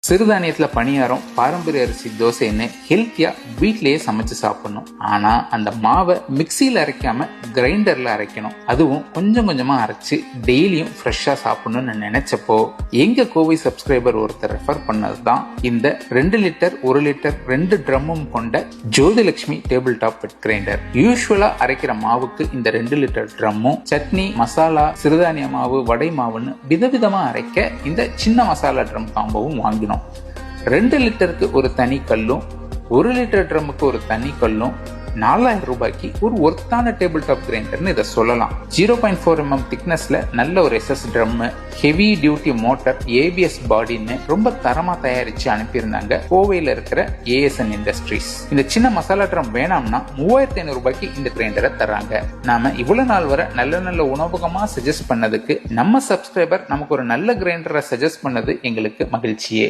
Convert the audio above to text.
சிறுதானியத்துல பணியாரம், பாரம்பரிய அரிசி தோசைன்னு ஹெல்த்தியா வீட்லயே சமைச்சு சாப்பிடணும். ஆனா அந்த மாவை மிக்சியில அரைக்காம கிரைண்டர்ல அரைக்கணும். அதுவும் கொஞ்சம் கொஞ்சமா அரைச்சு டெய்லியும் ஃப்ரெஷ்ஷா சாப்பிடணும்னு நினைச்சப்போ எங்க கோவை சப்ஸ்கிரைபர் ஒருத்தர் ரெஃபர் பண்ணதுதான் இந்த 2 லிட்டர் 1 லிட்டர் 2 ட்ரம்மும் கொண்ட Jyothilakshmi table top wet grinder. யூஸ்வலா அரைக்கிற மாவுக்கு இந்த 2 லிட்டர் ட்ரம்மும் சட்னி, மசாலா, சிறுதானிய மாவு, வடை மாவுன்னு விதவிதமா அரைக்க இந்த சின்ன மசாலா ட்ரம் காம்போவும் வாங்கினோம். 2 லிட்டருக்கு ஒரு தனி கல்லும் 1 லிட்டர் ட்ரம்முக்கு ஒரு தனி கல்லும் 4000 ரூபாய்க்கு ஒரு ஒர்த்தான டேபிள் டாப் கிரைண்டர்னு இதை சொல்லலாம். 0.4 mm திக்னஸ்ல நல்ல ஒரு SS drum, heavy duty motor, ABS பாடின்னு ரொம்ப தரமா தயாரிச்சு அனுப்பியிருந்தாங்க கோவையில இருக்கிற ஏஎஸ்என் இண்டஸ்ட்ரீஸ். இந்த சின்ன மசாலா ட்ரம் வேணாம்னா 3500 ரூபாய்க்கு இந்த கிரைண்டரை தராங்க. நாம இவ்வளவு நாள் வரை நல்ல நல்ல உணவகமா சஜஸ்ட் பண்ணதுக்கு நம்ம சப்ஸ்கிரைபர் நமக்கு ஒரு நல்ல கிரைண்டரை சஜஸ்ட் பண்ணது எங்களுக்கு மகிழ்ச்சியே.